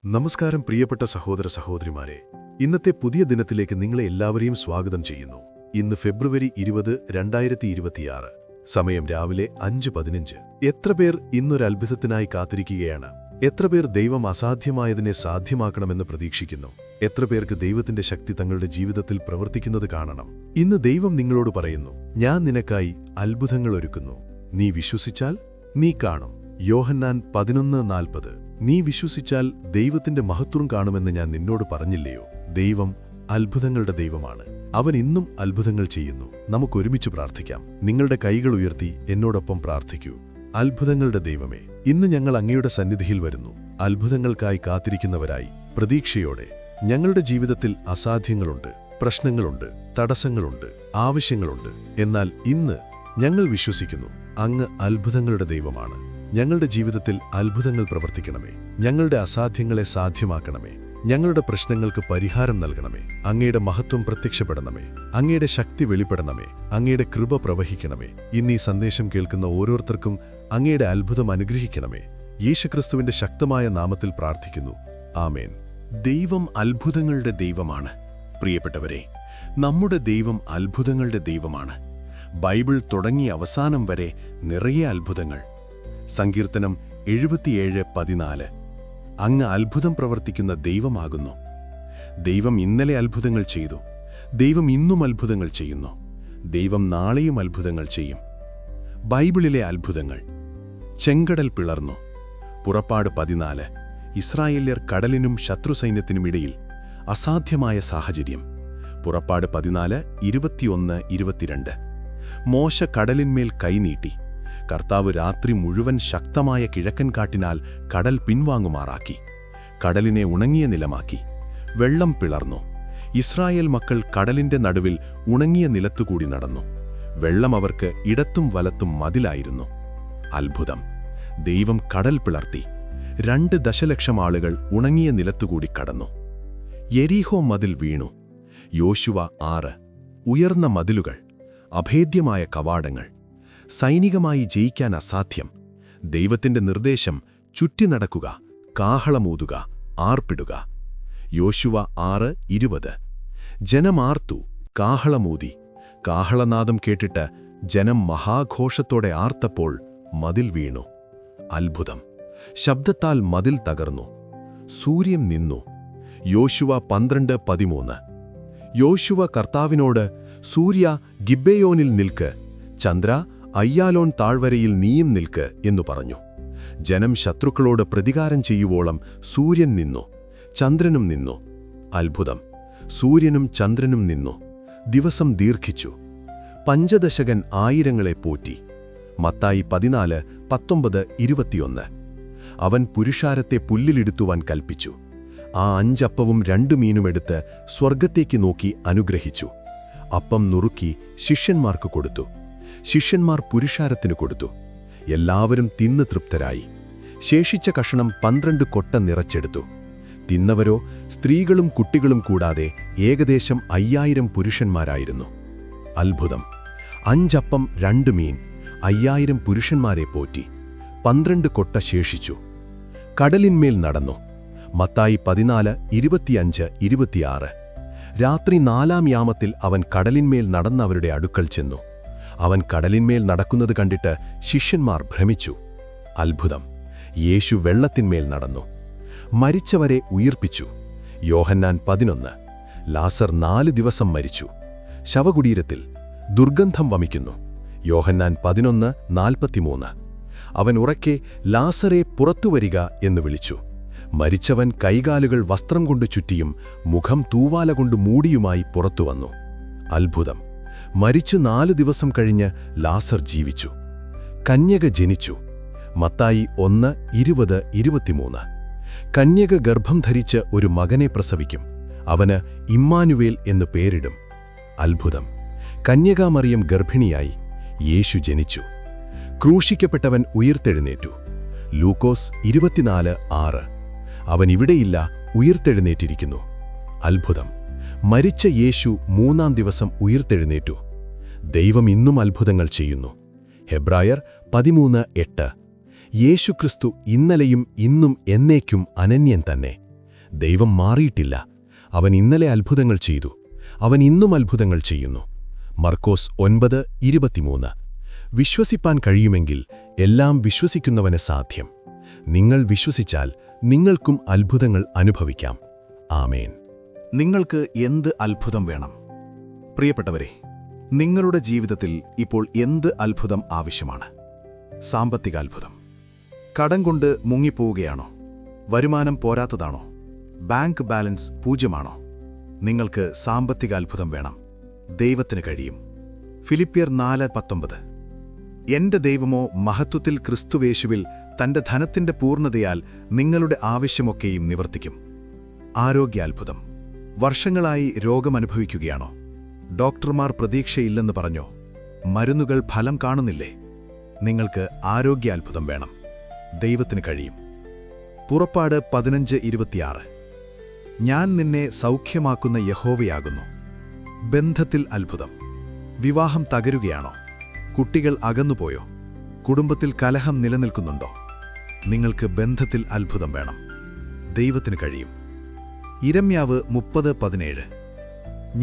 നമസ്കാരം പ്രിയപ്പെട്ട സഹോദര സഹോദരിമാരെ, ഇന്നത്തെ പുതിയ ദിനത്തിലേക്ക് നിങ്ങളെ എല്ലാവരെയും സ്വാഗതം ചെയ്യുന്നു. ഇന്ന് ഫെബ്രുവരി 20, 2026. സമയം രാവിലെ 5:15. എത്ര പേർ ഇന്നൊരത്ഭുതത്തിനായി കാത്തിരിക്കുകയാണ്? എത്ര പേർ ദൈവം അസാധ്യമായതിനെ സാധ്യമാക്കണമെന്ന് പ്രതീക്ഷിക്കുന്നു? എത്ര പേർക്ക് ദൈവത്തിന്റെ ശക്തി തങ്ങളുടെ ജീവിതത്തിൽ പ്രവർത്തിക്കുന്നത് കാണണം? ഇന്ന് ദൈവം നിങ്ങളോട് പറയുന്നു, ഞാൻ നിനക്കായി അത്ഭുതങ്ങൾ ഒരുക്കുന്നു. നീ വിശ്വസിച്ചാൽ നീ കാണും. യോഹന്നാൻ 11:40. നീ വിശ്വസിച്ചാൽ ദൈവത്തിന്റെ മഹത്വം കാണുമെന്ന് ഞാൻ നിന്നോട് പറഞ്ഞില്ലയോ? ദൈവം അത്ഭുതങ്ങളുടെ ദൈവമാണ്. അവൻ ഇന്നും അത്ഭുതങ്ങൾ ചെയ്യുന്നു. നമുക്കൊരുമിച്ച് പ്രാർത്ഥിക്കാം. നിങ്ങളുടെ കൈകൾ ഉയർത്തി എന്നോടൊപ്പം പ്രാർത്ഥിക്കൂ. അത്ഭുതങ്ങളുടെ ദൈവമേ, ഇന്ന് ഞങ്ങൾ അങ്ങയുടെ സന്നിധിയിൽ വരുന്നു. അത്ഭുതങ്ങൾക്കായി കാത്തിരിക്കുന്നവരായി, പ്രതീക്ഷയോടെ. ഞങ്ങളുടെ ജീവിതത്തിൽ അസാധ്യങ്ങളുണ്ട്, പ്രശ്നങ്ങളുണ്ട്, തടസ്സങ്ങളുണ്ട്, ആവശ്യങ്ങളുണ്ട്. എന്നാൽ ഇന്ന് ഞങ്ങൾ വിശ്വസിക്കുന്നു, അങ്ങ് അത്ഭുതങ്ങളുടെ ദൈവമാണ്. ഞങ്ങളുടെ ജീവിതത്തിൽ അത്ഭുതങ്ങൾ പ്രവർത്തിക്കണമേ. ഞങ്ങളുടെ അസാധ്യങ്ങളെ സാധ്യമാക്കണമേ. ഞങ്ങളുടെ പ്രശ്നങ്ങൾക്ക് പരിഹാരം നൽകണമേ. അങ്ങയുടെ മഹത്വം പ്രത്യക്ഷപ്പെടണമേ. അങ്ങയുടെ ശക്തി വെളിപ്പെടണമേ. അങ്ങയുടെ കൃപ പ്രവഹിക്കണമേ. ഇന്ന് ഈ സന്ദേശം കേൾക്കുന്ന ഓരോരുത്തർക്കും അങ്ങയുടെ അത്ഭുതം അനുഗ്രഹിക്കണമേ. യേശുക്രിസ്തുവിന്റെ ശക്തമായ നാമത്തിൽ പ്രാർത്ഥിക്കുന്നു. ആമേൻ. ദൈവം അത്ഭുതങ്ങളുടെ ദൈവമാണ്. പ്രിയപ്പെട്ടവരെ, നമ്മുടെ ദൈവം അത്ഭുതങ്ങളുടെ ദൈവമാണ്. ബൈബിൾ തുടങ്ങിയ അവസാനം വരെ നിറയെ അത്ഭുതങ്ങൾ. സങ്കീർത്തനം 77:14. അങ്ങ് അത്ഭുതം പ്രവർത്തിക്കുന്ന ദൈവമാകുന്നു. ദൈവം ഇന്നലെ അത്ഭുതങ്ങൾ ചെയ്തു. ദൈവം ഇന്നും അത്ഭുതങ്ങൾ ചെയ്യുന്നു. ദൈവം നാളെയും അത്ഭുതങ്ങൾ ചെയ്യും. ബൈബിളിലെ അത്ഭുതങ്ങൾ. ചെങ്കടൽ പിളർന്നു. പുറപ്പാട് 14. ഇസ്രായേല്യർ കടലിനും ശത്രുസൈന്യത്തിനുമിടയിൽ. അസാധ്യമായ സാഹചര്യം. പുറപ്പാട് 14, 21, 22. മോശ കടലിന്മേൽ കൈനീട്ടി. കർത്താവ് രാത്രി മുഴുവൻ ശക്തമായ കിഴക്കൻ കാറ്റിനാൽ കടൽ പിൻവാങ്ങുമാറാക്കി. കടലിനെ ഉണങ്ങിയ നിലമാക്കി. വെള്ളം പിളർന്നു. ഇസ്രായേൽ മക്കൾ കടലിന്റെ നടുവിൽ ഉണങ്ങിയ നിലത്തുകൂടി നടന്നു. വെള്ളം അവർക്ക് ഇടത്തും വലത്തും മതിലായിരുന്നു. അത്ഭുതം. ദൈവം കടൽ പിളർത്തി. 2 ദശലക്ഷം ആളുകൾ ഉണങ്ങിയ നിലത്തുകൂടി കടന്നു. യെരീഹോ മതിൽ വീണു. യോശുവ 6. ഉയർന്ന മതിലുകൾ, അഭേദ്യമായ കവാടങ്ങൾ. സൈനികമായി ജയിക്കാൻ അസാധ്യം. ദൈവത്തിന്റെ നിർദ്ദേശം ചുറ്റി നടക്കുക, കാഹളമൂതുക, ആർപ്പിടുക. യോശുവ 6:20. ജനമാർത്തു, കാഹളമൂതി. കാഹളനാദം കേട്ടിട്ട് ജനം മഹാഘോഷത്തോടെ ആർത്തപ്പോൾ മതിൽ വീണു. അത്ഭുതം. ശബ്ദത്താൽ മതിൽ തകർന്നു. സൂര്യൻ നിന്നു. യോശുവ 12:13. യോശുവ കർത്താവിനോട്, സൂര്യ ഗിബ്ബെയോനിൽ നിൽക്ക്, ചന്ദ്ര അയ്യാലോൻ താഴ്വരയിൽ നീയും നിൽക്ക് എന്നു പറഞ്ഞു. ജനം ശത്രുക്കളോട് പ്രതികാരം ചെയ്യുവോളം സൂര്യൻ നിന്നു, ചന്ദ്രനും നിന്നു. അത്ഭുതം. സൂര്യനും ചന്ദ്രനും നിന്നു. ദിവസം ദീർഘിച്ചു. പഞ്ചദശകൻ ആയിരങ്ങളെ പോറ്റി. മത്തായി 14, 19, 21. അവൻ പുരുഷാരത്തെ പുല്ലിലിടുത്തുവാൻ കൽപ്പിച്ചു. ആ 5 അപ്പവും 2 മീനുമെടുത്ത് സ്വർഗത്തേക്ക് നോക്കി അനുഗ്രഹിച്ചു. അപ്പം നുറുക്കി ശിഷ്യന്മാർക്ക് കൊടുത്തു. ശിഷ്യന്മാർ പുരുഷാരത്തിനു കൊടുത്തു. എല്ലാവരും തിന്ന് തൃപ്തരായി. ശേഷിച്ച കഷണം 12 കൊട്ട നിറച്ചെടുത്തു. തിന്നവരോ സ്ത്രീകളും കുട്ടികളും കൂടാതെ ഏകദേശം 5000 പുരുഷന്മാരായിരുന്നു. അത്ഭുതം. 5 അപ്പം 2 മീൻ, 5000 പുരുഷന്മാരെ പോറ്റി. 12 കൊട്ട ശേഷിച്ചു. കടലിന്മേൽ നടന്നു. മത്തായി 14, 25, 26. രാത്രി 4-ാം യാമത്തിൽ അവൻ കടലിന്മേൽ നടന്നവരുടെ അടുക്കൽ ചെന്നു. അവൻ കടലിന്മേൽ നടക്കുന്നത് കണ്ടിട്ട് ശിഷ്യന്മാർ ഭ്രമിച്ചു. അത്ഭുതം. യേശു വെള്ളത്തിന്മേൽ നടന്നു. മരിച്ചവരെ ഉയിർപ്പിച്ചു. യോഹന്നാൻ 11. ലാസർ 4 ദിവസം മരിച്ചു. ശവകുടീരത്തിൽ. ദുർഗന്ധം വമിക്കുന്നു. യോഹന്നാൻ 11:43. അവൻ ഉറക്കെ, ലാസറെ പുറത്തുവരിക എന്ന് വിളിച്ചു. മരിച്ചവൻ കൈകാലുകൾ വസ്ത്രം കൊണ്ട് ചുറ്റിയും മുഖം തൂവാല കൊണ്ട് മൂടിയുമായി പുറത്തുവന്നു. അത്ഭുതം. മരിച്ചു 4 ദിവസം കഴിഞ്ഞ് ലാസർ ജീവിച്ചു. കന്യക ജനിച്ചു. മത്തായി 1, 20, 23. കന്യക ഗർഭം ധരിച്ച് ഒരു മകനെ പ്രസവിക്കും. അവന് ഇമ്മാനുവേൽ എന്ന് പേരിടും. അത്ഭുതം. കന്യകാമറിയം ഗർഭിണിയായി. യേശു ജനിച്ചു. ക്രൂശിക്കപ്പെട്ടവൻ ഉയിർത്തെഴുന്നേറ്റു. ലൂക്കോസ് 24:6. അവൻ ഇവിടെയില്ല, ഉയിർത്തെഴുന്നേറ്റിരിക്കുന്നു. അത്ഭുതം. മരിച്ച യേശു 3-ാം ദിവസം ഉയിർത്തെഴുന്നേറ്റു. ദൈവം ഇന്നും അത്ഭുതങ്ങൾ ചെയ്യുന്നു. ഹെബ്രായർ 13:8. യേശുക്രിസ്തു ഇന്നലെയും ഇന്നും എന്നേക്കും അനന്യൻ തന്നെ. ദൈവം മാറിയിട്ടില്ല. അവൻ ഇന്നലെ അത്ഭുതങ്ങൾ ചെയ്തു. അവൻ ഇന്നും അത്ഭുതങ്ങൾ ചെയ്യുന്നു. മർക്കോസ് 9:23. വിശ്വസിപ്പാൻ കഴിയുമെങ്കിൽ എല്ലാം വിശ്വസിക്കുന്നവന് സാധ്യം. നിങ്ങൾ വിശ്വസിച്ചാൽ നിങ്ങൾക്കും അത്ഭുതങ്ങൾ അനുഭവിക്കാം. ആമേൻ. നിങ്ങൾക്ക് എന്ത് അത്ഭുതം വേണം? പ്രിയപ്പെട്ടവരെ, നിങ്ങളുടെ ജീവിതത്തിൽ ഇപ്പോൾ എന്ത് അത്ഭുതം ആവശ്യമാണ്? സാമ്പത്തിക അത്ഭുതം. കടം കൊണ്ട് മുങ്ങിപ്പോവുകയാണോ? വരുമാനം പോരാത്തതാണോ? ബാങ്ക് ബാലൻസ് 0 നിങ്ങൾക്ക് സാമ്പത്തിക അത്ഭുതം വേണം. ദൈവത്തിന് കഴിയും. ഫിലിപ്പിയർ 4:19. എന്റെ ദൈവമോ മഹത്വത്തിൽ ക്രിസ്തുവേശുവിൽ തന്റെ ധനത്തിന്റെ പൂർണ്ണതയാൽ നിങ്ങളുടെ ആവശ്യമൊക്കെയും നിവർത്തിക്കും. ആരോഗ്യാത്ഭുതം. വർഷങ്ങളായി രോഗമനുഭവിക്കുകയാണോ? ഡോക്ടർമാർ പ്രതീക്ഷയില്ലെന്ന് പറഞ്ഞോ? മരുന്നുകൾ ഫലം കാണുന്നില്ലേ? നിങ്ങൾക്ക് ആരോഗ്യാത്ഭുതം വേണം. ദൈവത്തിന് കഴിയും. പുറപ്പാട് 15:26. ഞാൻ നിന്നെ സൗഖ്യമാക്കുന്ന യഹോവയാകുന്നു. ബന്ധത്തിൽ അത്ഭുതം. വിവാഹം തകരുകയാണോ? കുട്ടികൾ അകന്നുപോയോ? കുടുംബത്തിൽ കലഹം നിലനിൽക്കുന്നുണ്ടോ? നിങ്ങൾക്ക് ബന്ധത്തിൽ അത്ഭുതം വേണം. ദൈവത്തിന് കഴിയും. യിരെമ്യാവ് 30:17.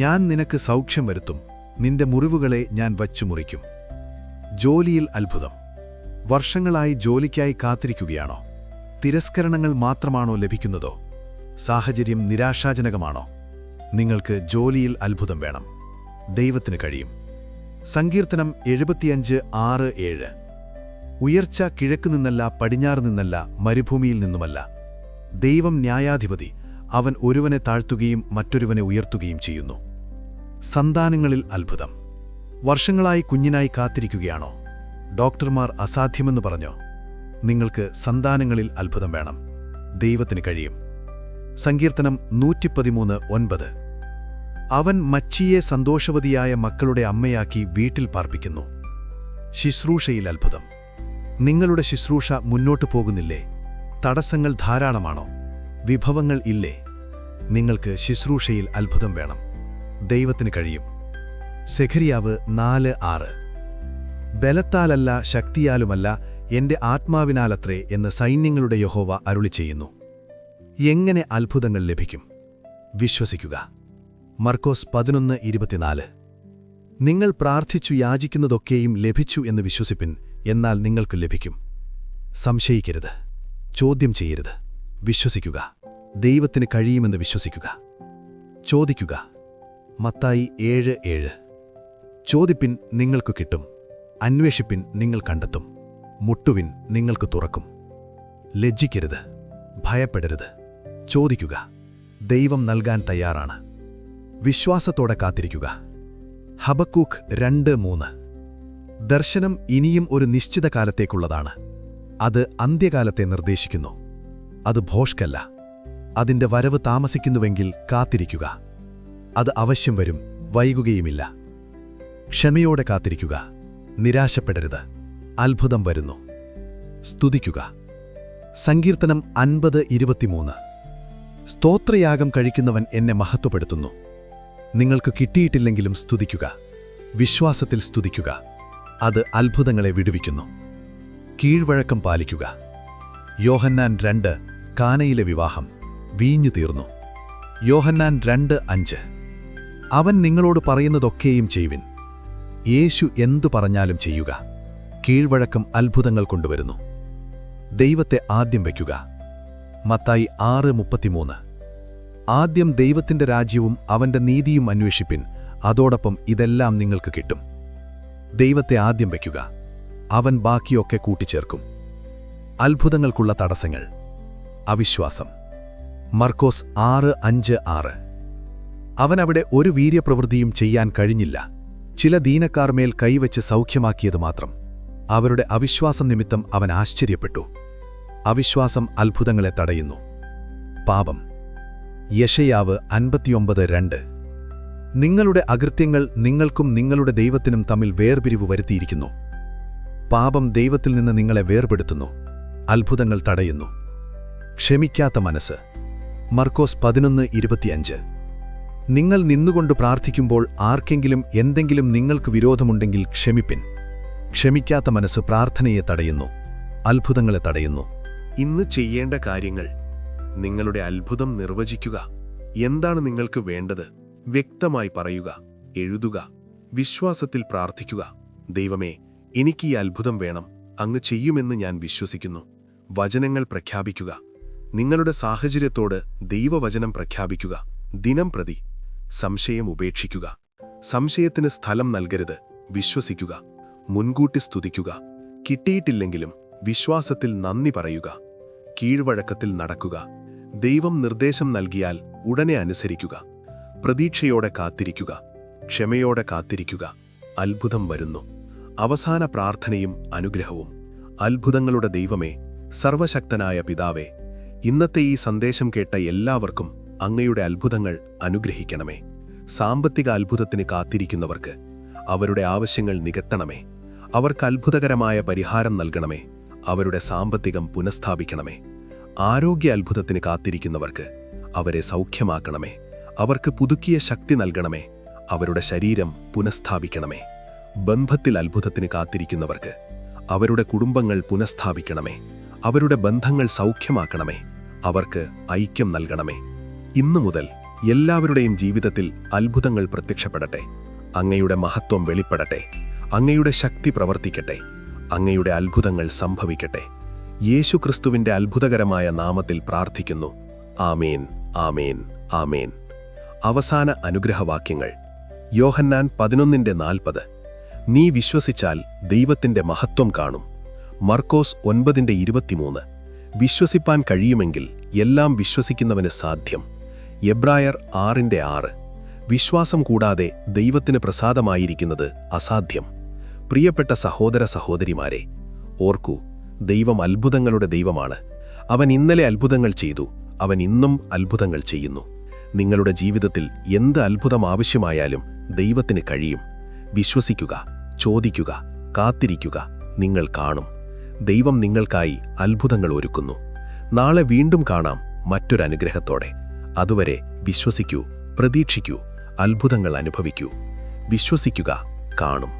ഞാൻ നിനക്ക് സൗഖ്യം വരുത്തും, നിന്റെ മുറിവുകളെ ഞാൻ വച്ചുമുറിക്കും. ജോലിയിൽ അത്ഭുതം. വർഷങ്ങളായി ജോലിക്കായി കാത്തിരിക്കുകയാണോ? തിരസ്കരണങ്ങൾ മാത്രമാണോ ലഭിക്കുന്നതോ? സാഹചര്യം നിരാശാജനകമാണോ? നിങ്ങൾക്ക് ജോലിയിൽ അത്ഭുതം വേണം. ദൈവത്തിന് കഴിയും. സങ്കീർത്തനം 75:6-7. ഉയർച്ച കിഴക്കുനിന്നല്ല, പടിഞ്ഞാറ് നിന്നല്ല, മരുഭൂമിയിൽ നിന്നുമല്ല. ദൈവം ന്യായാധിപതി. അവൻ ഒരുവനെ താഴ്ത്തുകയും മറ്റൊരുവനെ ഉയർത്തുകയും ചെയ്യുന്നു. സന്താനങ്ങളിൽ അത്ഭുതം. വർഷങ്ങളായി കുഞ്ഞിനായി കാത്തിരിക്കുകയാണോ? ഡോക്ടർമാർ അസാധ്യമെന്ന് പറഞ്ഞോ? നിങ്ങൾക്ക് സന്താനങ്ങളിൽ അത്ഭുതം വേണം. ദൈവത്തിന് കഴിയും. സങ്കീർത്തനം 113:9. അവൻ മച്ചിയെ സന്തോഷവതിയായ മക്കളുടെ അമ്മയാക്കി വീട്ടിൽ പാർപ്പിക്കുന്നു. ശുശ്രൂഷയിൽ അത്ഭുതം. നിങ്ങളുടെ ശുശ്രൂഷ മുന്നോട്ടു പോകുന്നില്ലേ? തടസ്സങ്ങൾ ധാരാളമാണോ? വിഭവങ്ങൾ ഇല്ലേ? നിങ്ങൾക്ക് ശുശ്രൂഷയിൽ അത്ഭുതം വേണം. ദൈവത്തിന് കഴിയും. സെഖരിയാവ് 4:6. ബലത്താലല്ല ശക്തിയാലുമല്ല, എന്റെ ആത്മാവിനാലത്രേ എന്ന് സൈന്യങ്ങളുടെ യഹോവ അരുളിച്ചെയ്യുന്നു. എങ്ങനെ അത്ഭുതങ്ങൾ ലഭിക്കും? വിശ്വസിക്കുക. മർക്കോസ് 11:24. നിങ്ങൾ പ്രാർത്ഥിച്ചു യാചിക്കുന്നതൊക്കെയും ലഭിച്ചു എന്ന് വിശ്വസിപ്പിൻ, എന്നാൽ നിങ്ങൾക്ക് ലഭിക്കും. സംശയിക്കരുത്. ചോദ്യം ചെയ്യരുത്. വിശ്വസിക്കുക. ദൈവത്തിന് കഴിയുമെന്ന് വിശ്വസിക്കുക. ചോദിക്കുക. മത്തായി 7:7. ചോദിപ്പിൻ, നിങ്ങൾക്ക് കിട്ടും. അന്വേഷിപ്പിൻ, നിങ്ങൾ കണ്ടെത്തും. മുട്ടുവിൻ, നിങ്ങൾക്ക് തുറക്കും. ലജ്ജിക്കരുത്. ഭയപ്പെടരുത്. ചോദിക്കുക. ദൈവം നൽകാൻ തയ്യാറാണ്. വിശ്വാസത്തോടെ കാത്തിരിക്കുക. ഹബക്കൂക്ക് 2:3. ദർശനം ഇനിയും ഒരു നിശ്ചിത കാലത്തേക്കുള്ളതാണ്. അത് അന്ത്യകാലത്തെ നിർദ്ദേശിക്കുന്നു. അത് ഭോഷ്കല്ല. അതിന്റെ വരവ് താമസിക്കുന്നുവെങ്കിൽ കാത്തിരിക്കുക. അത് അവശ്യം വരും, വൈകുകയുമില്ല. ക്ഷമയോടെ കാത്തിരിക്കുക. നിരാശപ്പെടരുത്. അത്ഭുതം വരുന്നു. സ്തുതിക്കുക. സങ്കീർത്തനം 50:23. സ്തോത്രയാഗം കഴിക്കുന്നവൻ എന്നെ മഹത്വപ്പെടുത്തുന്നു. നിങ്ങൾക്ക് കിട്ടിയിട്ടില്ലെങ്കിലും സ്തുതിക്കുക. വിശ്വാസത്തിൽ സ്തുതിക്കുക. അത് അത്ഭുതങ്ങളെ വിടുവിക്കുന്നു. കീഴ്വഴക്കം പാലിക്കുക. യോഹന്നാൻ 2. കാനയിലെ വിവാഹം. വീഞ്ഞു തീർന്നു. യോഹന്നാൻ 2:5. അവൻ നിങ്ങളോട് പറയുന്നതൊക്കെയും ചെയ്യുവിൻ. യേശു എന്തു പറഞ്ഞാലും ചെയ്യുക. കീഴ്വഴക്കം അത്ഭുതങ്ങൾ കൊണ്ടുവരുന്നു. ദൈവത്തെ ആദ്യം വയ്ക്കുക. മത്തായി 6:33. ആദ്യം ദൈവത്തിന്റെ രാജ്യവും അവന്റെ നീതിയും അന്വേഷിപ്പിൻ, അതോടൊപ്പം ഇതെല്ലാം നിങ്ങൾക്ക് കിട്ടും. ദൈവത്തെ ആദ്യം വയ്ക്കുക. അവൻ ബാക്കിയൊക്കെ കൂട്ടിച്ചേർക്കും. അത്ഭുതങ്ങൾക്കുള്ള തടസ്സങ്ങൾ. അവിശ്വാസം. മർക്കോസ് 6:5-6. അവനവിടെ ഒരു വീര്യപ്രവൃത്തിയും ചെയ്യാൻ കഴിഞ്ഞില്ല. ചില ദീനക്കാർമേൽ കൈവച്ച് സൗഖ്യമാക്കിയത് മാത്രം. അവരുടെ അവിശ്വാസം നിമിത്തം അവൻ ആശ്ചര്യപ്പെട്ടു. അവിശ്വാസം അത്ഭുതങ്ങളെ തടയുന്നു. പാപം. യെശയ്യാവ് 59:2. നിങ്ങളുടെ അകൃത്യങ്ങൾ നിങ്ങൾക്കും നിങ്ങളുടെ ദൈവത്തിനും തമ്മിൽ വേർപിരിവ് വരുത്തിയിരിക്കുന്നു. പാപം ദൈവത്തിൽ നിന്ന് നിങ്ങളെ വേർപെടുത്തുന്നു. അത്ഭുതങ്ങൾ തടയുന്നു. ക്ഷമിക്കാത്ത മനസ്സ്. മർക്കോസ് 11:25. നിങ്ങൾ നിന്നുകൊണ്ട് പ്രാർത്ഥിക്കുമ്പോൾ ആർക്കെങ്കിലും എന്തെങ്കിലും നിങ്ങൾക്ക് വിരോധമുണ്ടെങ്കിൽ ക്ഷമിപ്പിൻ. ക്ഷമിക്കാത്ത മനസ്സ് പ്രാർത്ഥനയെ തടയുന്നു. അത്ഭുതങ്ങളെ തടയുന്നു. ഇന്ന് ചെയ്യേണ്ട കാര്യങ്ങൾ. നിങ്ങളുടെ അത്ഭുതം നിർവചിക്കുക. എന്താണ് നിങ്ങൾക്ക് വേണ്ടത്? വ്യക്തമായി പറയുക, എഴുതുക, വിശ്വാസത്തിൽ പ്രാർത്ഥിക്കുക. ദൈവമേ, എനിക്ക് ഈ അത്ഭുതം വേണം, അങ്ങ് ചെയ്യുമെന്ന് ഞാൻ വിശ്വസിക്കുന്നു. വചനങ്ങൾ പ്രഖ്യാപിക്കുക. നിങ്ങളുടെ സാഹചര്യത്തോട് ദൈവവചനം പ്രഖ്യാപിക്കുക. ദിനംപ്രതി സംശയം ഉപേക്ഷിക്കുക. സംശയത്തിന് സ്ഥലം നൽകരുത്. വിശ്വസിക്കുക. മുൻകൂട്ടി സ്തുതിക്കുക. കിട്ടിയിട്ടില്ലെങ്കിലും വിശ്വാസത്തിൽ നന്ദി പറയുക. കീഴ്വഴക്കത്തിൽ നടക്കുക. ദൈവം നിർദ്ദേശം നൽകിയാൽ ഉടനെ അനുസരിക്കുക. പ്രതീക്ഷയോടെ കാത്തിരിക്കുക. ക്ഷമയോടെ കാത്തിരിക്കുക. അത്ഭുതം വരുന്നു. അവസാന പ്രാർത്ഥനയും അനുഗ്രഹവും. അത്ഭുതങ്ങളുടെ ദൈവമേ, സർവശക്തനായ പിതാവേ, ഇന്നത്തെ ഈ സന്ദേശം കേട്ട എല്ലാവർക്കും അങ്ങയുടെ അത്ഭുതങ്ങൾ അനുഗ്രഹിക്കണമേ. സാമ്പത്തിക അത്ഭുതത്തിന് കാത്തിരിക്കുന്നവർക്ക് അവരുടെ ആവശ്യങ്ങൾ നികത്തണമേ. അവർക്ക് അത്ഭുതകരമായ പരിഹാരം നൽകണമേ. അവരുടെ സാമ്പത്തികം പുനഃസ്ഥാപിക്കണമേ. ആരോഗ്യ അത്ഭുതത്തിന് കാത്തിരിക്കുന്നവർക്ക് അവരെ സൗഖ്യമാക്കണമേ. അവർക്ക് പുതുക്കിയ ശക്തി നൽകണമേ. അവരുടെ ശരീരം പുനഃസ്ഥാപിക്കണമേ. ബന്ധത്തിൽ അത്ഭുതത്തിന് കാത്തിരിക്കുന്നവർക്ക് അവരുടെ കുടുംബങ്ങൾ പുനഃസ്ഥാപിക്കണമേ. അവരുടെ ബന്ധങ്ങൾ സൗഖ്യമാക്കണമേ. അവർക്ക് ഐക്യം നൽകണമേ. ഇന്നു മുതൽ എല്ലാവരുടെയും ജീവിതത്തിൽ അത്ഭുതങ്ങൾ പ്രത്യക്ഷപ്പെടട്ടെ. അങ്ങയുടെ മഹത്വം വെളിപ്പെടട്ടെ. അങ്ങയുടെ ശക്തി പ്രവർത്തിക്കട്ടെ. അങ്ങയുടെ അത്ഭുതങ്ങൾ സംഭവിക്കട്ടെ. യേശുക്രിസ്തുവിന്റെ അത്ഭുതകരമായ നാമത്തിൽ പ്രാർത്ഥിക്കുന്നു. ആമേൻ, ആമേൻ, ആമേൻ. അവസാന അനുഗ്രഹവാക്യങ്ങൾ. യോഹന്നാൻ 11:40. നീ വിശ്വസിച്ചാൽ ദൈവത്തിന്റെ മഹത്വം കാണും. മർക്കോസ് 9:23. വിശ്വസിപ്പാൻ കഴിയുമെങ്കിൽ എല്ലാം വിശ്വസിക്കുന്നവന് സാധ്യം. എബ്രായർ 6:6. വിശ്വാസം കൂടാതെ ദൈവത്തിന് പ്രസാദമായിരിക്കുന്നത് അസാധ്യം. പ്രിയപ്പെട്ട സഹോദര സഹോദരിമാരെ, ഓർക്കൂ, ദൈവം അത്ഭുതങ്ങളുടെ ദൈവമാണ്. അവൻ ഇന്നലെ അത്ഭുതങ്ങൾ ചെയ്തു. അവൻ ഇന്നും അത്ഭുതങ്ങൾ ചെയ്യുന്നു. നിങ്ങളുടെ ജീവിതത്തിൽ എന്ത് അത്ഭുതം ആവശ്യമായാലും ദൈവത്തിന് കഴിയും. വിശ്വസിക്കുക, ചോദിക്കുക, കാത്തിരിക്കുക. നിങ്ങൾ കാണും. ദൈവം നിങ്ങൾക്കായി അത്ഭുതങ്ങൾ ഒരുക്കുന്നു. നാളെ വീണ്ടും കാണാം മറ്റൊരനുഗ്രഹത്തോടെ. അതുവരെ വിശ്വസിക്കൂ, പ്രതീക്ഷിക്കൂ, അത്ഭുതങ്ങൾ അനുഭവിക്കൂ. വിശ്വസിക്കുക, കാണും.